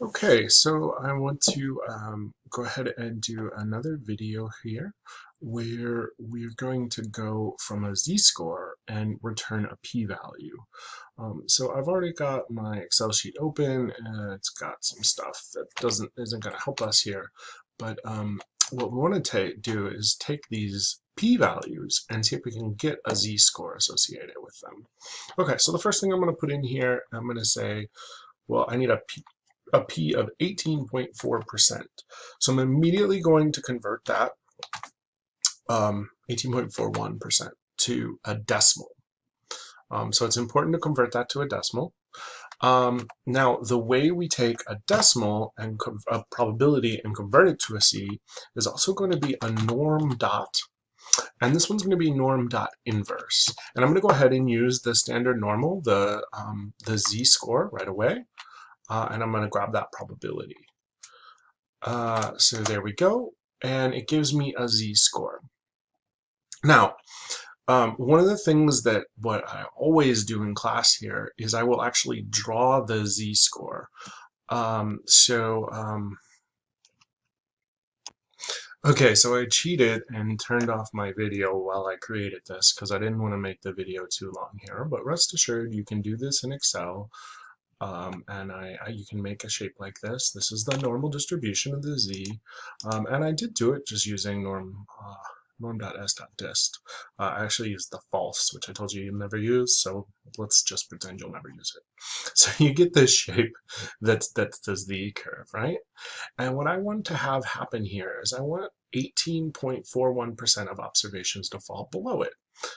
Okay, so I want to go ahead and do another video here where we're going to go from a z-score and return a p-value. So I've already got my Excel sheet open and it's got some stuff that isn't going to help us here, but what we want to do is take these p-values and see if we can get a z-score associated with them. Okay, so the first thing I'm going to put in here, I'm going to say, well, I need a P of 18.4%. So I'm immediately going to convert that 18.41% to a decimal. So it's important to convert that to a decimal. Now, the way we take a decimal and a probability and convert it to a C is also going to be a norm dot. And this one's going to be norm dot inverse. And I'm going to go ahead and use the standard normal, the z-score right away. And I'm going to grab that probability. So there we go, and it gives me a z-score. Now, one of the things that what I always do in class here is I will actually draw the z-score. Okay, so I cheated and turned off my video while I created this because I didn't want to make the video too long here, but rest assured you can do this in Excel. And you can make a shape like this. This is the normal distribution of the z, and I did do it just using norm.s.dist. I actually used the false, which I told you you'd never use, so let's just pretend you'll never use it. So you get this shape that's the z curve, right? And what I want to have happen here is I want 18.41% of observations to fall below it.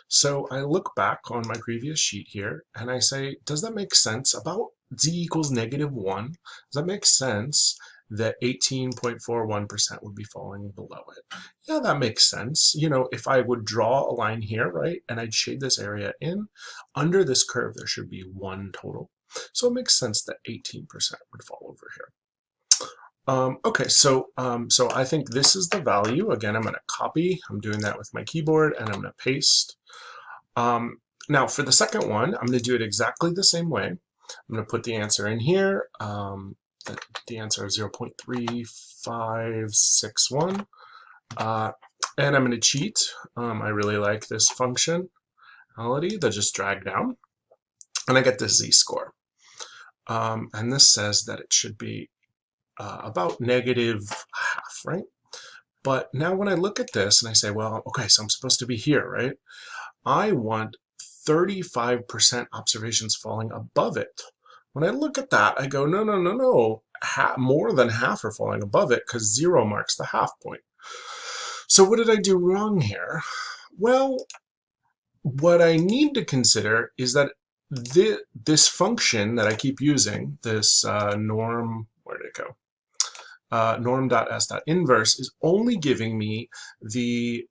So I look back on my previous sheet here and I say, does that make sense? About z equals -1, does that make sense that 18.41% would be falling below it? Yeah, that makes sense. You know, if I would draw a line here, right, and I'd shade this area in, under this curve there should be 1 total. So it makes sense that 18% would fall over here. Okay, so I think this is the value. Again, I'm going to copy. I'm doing that with my keyboard, and I'm going to paste. Now, for the second one, I'm going to do it exactly the same way. I'm going to put the answer in here. The answer is 0.3561. And I'm going to cheat. I really like this functionality that just drag down. And I get this z-score. And this says that it should be about -0.5, right? But now when I look at this and I say, well, okay, so I'm supposed to be here, right? I want 35% observations falling above it. When I look at that, I go, no, no, no, no. More than half are falling above it because 0 marks the half point. So what did I do wrong here? Well, what I need to consider is that this function that I keep using, this norm, where did it go? Norm.s.inverse is only giving me the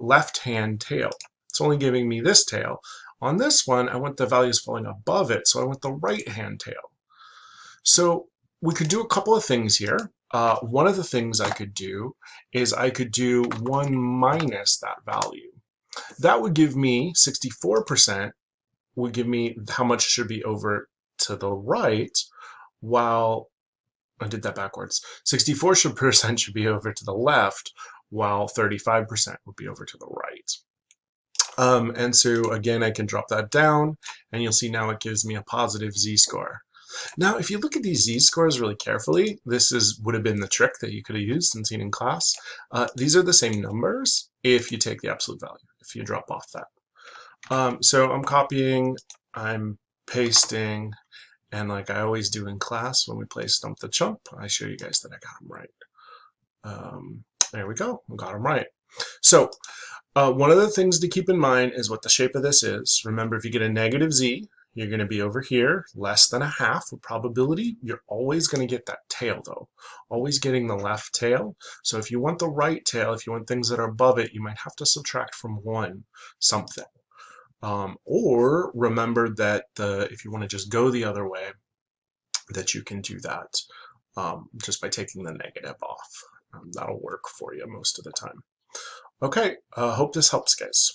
left-hand tail. It's only giving me this tail. On this one, I want the values falling above it, so I want the right-hand tail. So we could do a couple of things here. One of the things I could do is I could do 1 minus that value. That would give me 64%, would give me how much should be over to the right, while I did that backwards. 64% should be over to the left, while 35% would be over to the right. And so again, I can drop that down, and you'll see now it gives me a positive z-score. Now, if you look at these z-scores really carefully, this would have been the trick that you could have used and seen in class. These are the same numbers if you take the absolute value, if you drop off that. So I'm copying, I'm pasting, and like I always do in class when we play Stump the Chump, I show you guys that I got them right. There we go, I got them right. So one of the things to keep in mind is what the shape of this is. Remember, if you get a negative z, you're going to be over here, less than a half with probability. You're always going to get that tail, though. Always getting the left tail. So if you want the right tail, if you want things that are above it, you might have to subtract from 1 something. Or remember that if you want to just go the other way, that you can do that just by taking the negative off. That'll work for you most of the time. Okay, hope this helps, guys.